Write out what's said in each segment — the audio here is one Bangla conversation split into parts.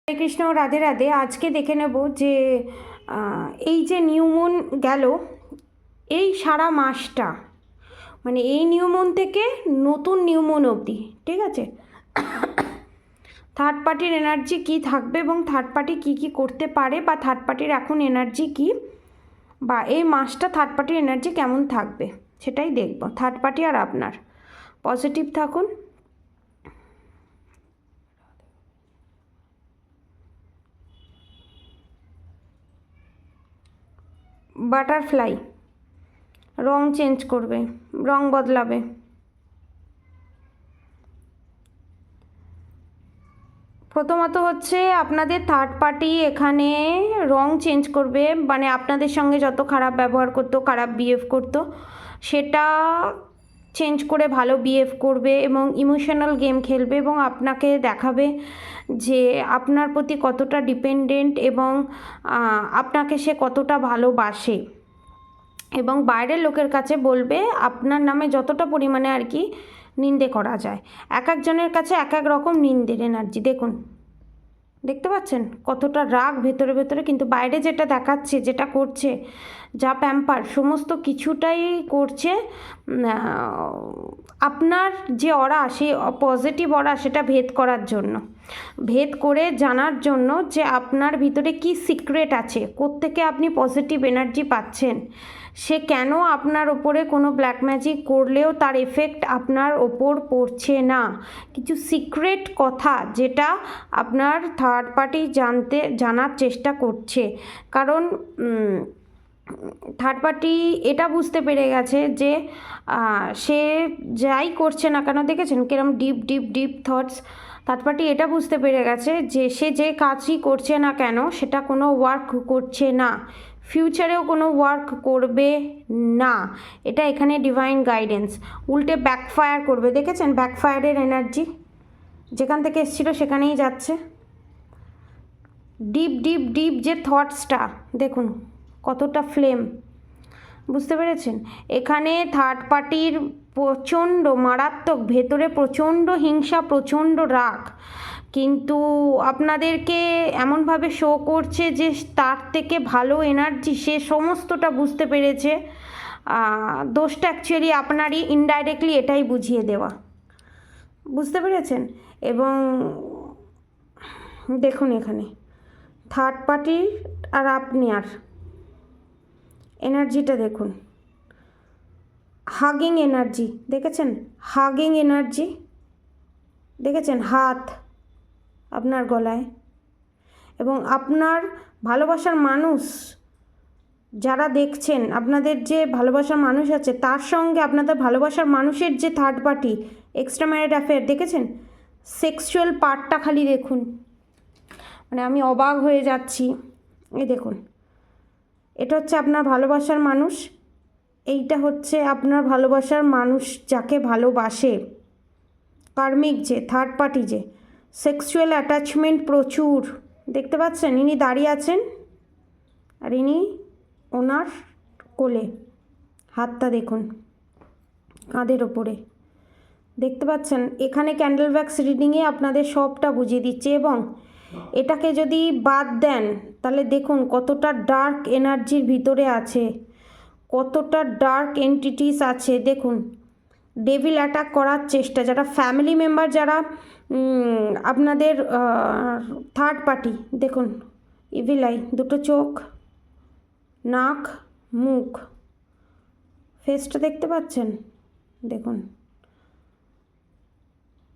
হরে কৃষ্ণ, রাধে রাধে। আজকে দেখে নেব যে এই যে নিউ মুন গেল, এই সারা মাসটা মানে এই নিউ মুন থেকে নতুন নিউ মুন অবধি, ঠিক আছে, থার্ড পার্টির এনার্জি কী থাকবে এবং থার্ড পার্টি কী কী করতে পারে, বা থার্ড পার্টির এখন এনার্জি কী, বা এই মাসটা থার্ড পার্টির এনার্জি কেমন থাকবে সেটাই দেখব। থার্ড পার্টি আর আপনার পজিটিভ থাকুন। বাটারফ্লাই রং চেঞ্জ করবে, রং বদলাবে। প্রথমত হচ্ছে আপনাদের থার্ড পার্টি এখানে রং চেঞ্জ করবে, মানে আপনাদের সঙ্গে যত খারাপ ব্যবহার করতো, খারাপ বিহেভ করতো, সেটা চেঞ্জ করে ভালো বিহেভ করবে এবং ইমোশনাল গেম খেলবে এবং আপনাকে দেখাবে যে আপনার প্রতি কতটা ডিপেন্ডেন্ট এবং আপনাকে সে কতটা ভালোবাসে, এবং বাইরের লোকের কাছে বলবে আপনার নামে যতটা পরিমাণে আর কি নিন্দে করা যায়। এক একজনের কাছে এক এক রকম নিন্দের এনার্জি। দেখুন, দেখতে পাচ্ছেন কতটা রাগ ভেতরে ভেতরে, কিন্তু বাইরে যেটা দেখাচ্ছে, যেটা করছে, যা প্যাম্পার সমস্ত কিছুটাই করছে আপনার যে অরা, সেই পজিটিভ অরা, সেটা ভেদ করার জন্য, ভেদ করে জানার জন্য যে আপনার ভিতরে কি সিক্রেট আছে, কোত্থেকে আপনি পজিটিভ এনার্জি পাচ্ছেন, সে কেন আপনার ওপরে কোনো ব্ল্যাক ম্যাজিক করলেও তার এফেক্ট আপনার ওপর পড়ছে না। কিছু সিক্রেট কথা যেটা আপনার থার্ড পার্টি জানার চেষ্টা করছে, কারণ থার্ড পার্টি এটা বুঝতে পেরে গেছে যে সে যাই করছে না কেন, দেখেছেন কিরম deep deep deep thoughts. Third party এটা বুঝতে পেরে গেছে যে সে যে কাজই করছে না কেন সেটা কোনো ওয়ার্ক করছে না, ফিউচারেও কোনো ওয়ার্ক করবে না। এটা এখানে ডিভাইন গাইডেন্স। উল্টে ব্যাকফায়ার করবে, দেখেছেন ব্যাকফায়ারের এনার্জি, যেখান থেকে এসেছিলো সেখানেই যাচ্ছে। ডিপ ডিপ ডিপ যে থটসটা দেখুন কতটা ফ্লেম, বুঝতে পেরেছেন। এখানে থার্ড পার্টির প্রচণ্ড মারাত্মক ভেতরে প্রচণ্ড হিংসা, প্রচণ্ড রাগ, কিন্তু আপনাদেরকে এমনভাবে শো করছে যে তার থেকে ভালো এনার্জি সে সমস্তটা বুঝতে পেরেছে। দোষটা অ্যাকচুয়ালি আপনারই, ইনডাইরেক্টলি এটাই বুঝিয়ে দেওয়া, বুঝতে পেরেছেন। এবং দেখুন এখানে থার্ড পার্টি আর আপনি আর এনার্জিটা দেখুন, হাগিং এনার্জি, দেখেছেন হাগিং এনার্জি, দেখেছেন হাত আপনার গলায়, এবং আপনার ভালোবাসার মানুষ যারা দেখছেন, আপনাদের যে ভালোবাসার মানুষ আছে তার সঙ্গে আপনাদের ভালোবাসার মানুষের যে third party extra married affair, দেখেছেন সেক্সুয়াল পার্টটা খালি দেখুন, মানে আমি অবাক হয়ে যাচ্ছি। এই দেখুন, এটা হচ্ছে আপনার ভালোবাসার মানুষ, এইটা হচ্ছে আপনার ভালোবাসার মানুষ যাকে ভালোবাসে, কার্মিক যে থার্ড পার্টি, যে সেক্সুয়াল অ্যাটাচমেন্ট প্রচুর, দেখতে পাচ্ছেন ইনি দাঁড়িয়ে আছেন আর ইনি ওনার কোলে, হাতটা দেখুন কাঁধের ওপরে, দেখতে পাচ্ছেন। এখানে ক্যান্ডেল ভ্যাক্স রিডিংয়ে আপনাদের সবটা বুঝিয়ে দিচ্ছে, এবং এটাকে যদি বাদ দেন তাহলে দেখুন কতটা ডার্ক এনার্জির ভিতরে আছে, কতটা ডার্ক এন্টিটিস আছে। দেখুন ডেভিল অ্যাটাক করার চেষ্টা, যারা ফ্যামিলি মেম্বার, যারা আপনাদের থার্ড পার্টি, দেখুন ইভিল আই, দুটো চোখ, নাক, মুখ, ফেসটা দেখতে পাচ্ছেন, দেখুন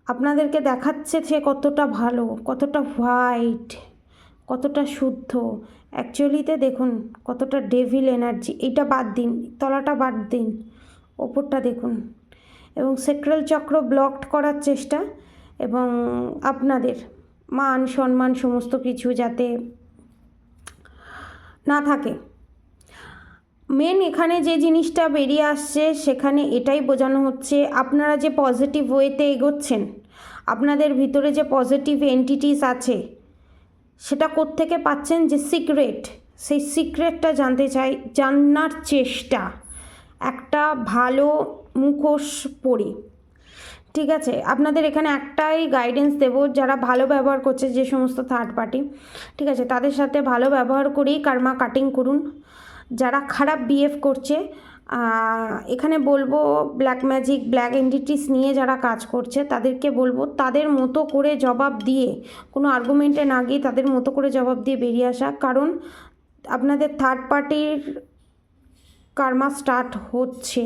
আপনাদেরকে দেখাচ্ছে সে কতটা ভালো, কতটা হোয়াইট, কতটা শুদ্ধ। অ্যাকচুয়ালিতে দেখুন কতটা ডেভিল এনার্জি। এইটা বাদ দিন, তলাটা বাদ দিন, ওপরটা দেখুন। এবং সেক্রাল চক্র ব্লকড করার চেষ্টা, এবং আপনাদের মান সম্মান সমস্ত কিছু যাতে না থাকে। মেন এখানে যে জিনিসটা বেরিয়ে আসছে সেখানে এটাই বোঝানো হচ্ছে আপনারা যে পজিটিভ ওয়েতে এগোচ্ছেন, আপনাদের ভিতরে যে পজিটিভ এন্টিটিস আছে সেটা কোত্থেকে পাচ্ছেন, যে সিক্রেট, সেই সিক্রেটটা জানার চেষ্টা একটা ভালো মুখোশ পরে। ঠিক আছে, আপনাদের এখানে একটাই গাইডেন্স দেবো, যারা ভালো ব্যবহার করছে যে সমস্ত থার্ড পার্টি, ঠিক আছে, তাদের সাথে ভালো ব্যবহার করেই কার্মা কাটিং করুন। যারা খারাপ বিহেভ করছে, এখানে বলবো ব্ল্যাক ম্যাজিক, ব্ল্যাক এন্টিটিস নিয়ে যারা কাজ করছে তাদেরকে বলবো তাদের মতো করে জবাব দিয়ে, কোনো আর্গুমেন্টে না গিয়ে তাদের মতো করে জবাব দিয়ে বেরিয়ে আসা। কারণ আপনাদের থার্ড পার্টির কার্মা স্টার্ট হচ্ছে।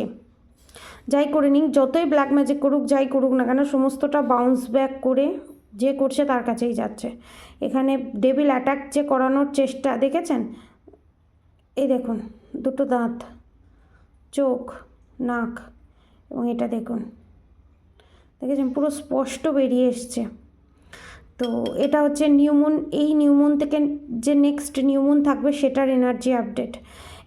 যাই করে নিক, যতই ব্ল্যাক ম্যাজিক করুক, যাই করুক না কেন, সমস্তটা বাউন্স ব্যাক করে যে করছে তার কাছেই যাচ্ছে। এখানে ডেভিল অ্যাটাক যে করানোর চেষ্টা দেখেছেন, এই দেখুন দুটো দাঁত, চোখ, নাক, এবং এটা দেখুন, দেখেছেন পুরো স্পষ্ট বেরিয়ে এসছে। তো এটা হচ্ছে নিউমুন। এই নিউমুন থেকে যে নেক্সট নিউমুন থাকবে সেটার এনার্জি আপডেট।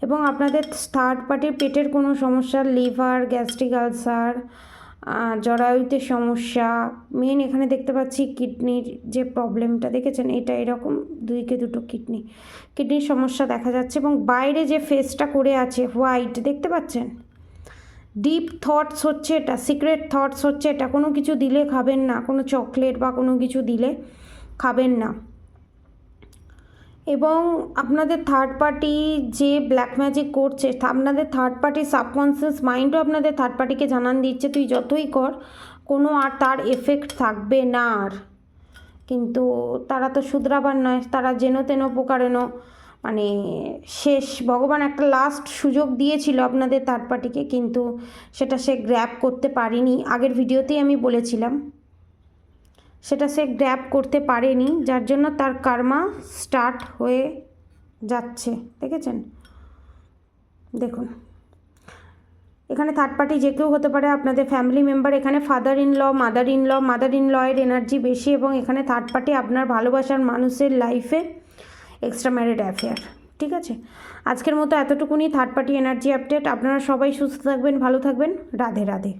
এবং আপনাদের থার্ড পার্টির পেটের কোনো সমস্যা, লিভার, গ্যাস্ট্রিক আলসার, জরায়ুতে সমস্যা, মেন এখানে দেখতে পাচ্ছি কিডনির যে প্রবলেমটা দেখেছেন, এটা এরকম দুটো কিডনির সমস্যা দেখা যাচ্ছে। এবং বাইরে যে ফেসটা করে আছে হোয়াইট দেখতে পাচ্ছেন, ডিপ থটস হচ্ছে এটা, সিক্রেট থটস হচ্ছে এটা। কোনো কিছু দিলে খাবেন না, কোনো চকলেট বা কোনো কিছু দিলে খাবেন না। এবং আপনাদের থার্ড পার্টি যে ব্ল্যাক ম্যাজিক করছে, আপনাদের থার্ড পার্টির সাবকনসিয়াস মাইন্ডও আপনাদের থার্ড পার্টিকে জানান দিচ্ছে তুই যতই কর, কোনো আর তার এফেক্ট থাকবে না আর। কিন্তু তারা তো শুধরাবার নয়, তারা যেন তেন প্রকারেণ মানে শেষ, ভগবান একটা লাস্ট সুযোগ দিয়েছিল আপনাদের থার্ড পার্টিকে, কিন্তু সেটা সে গ্র্যাব করতে পারেনি। আগের ভিডিওতেই আমি বলেছিলাম সেটা সে গ্র্যাব করতে পারেনি, যার জন্য তার কার্মা স্টার্ট হয়ে যাচ্ছে। দেখেছেন, দেখুন এখানে থার্ড পার্টি যে কেউ হতে পারে, আপনাদের ফ্যামিলি মেম্বার। এখানে father in law, mother in লয়ের এনার্জি বেশি। এবং এখানে থার্ড পার্টি আপনার ভালোবাসার মানুষের লাইফে এক্সট্রা ম্যারিড অ্যাফেয়ার। ঠিক আছে, আজকের মতো এতটুকুনি থার্ড পার্টি এনার্জি আপডেট। আপনারা সবাই সুস্থ থাকবেন, ভালো থাকবেন, রাধে রাধে।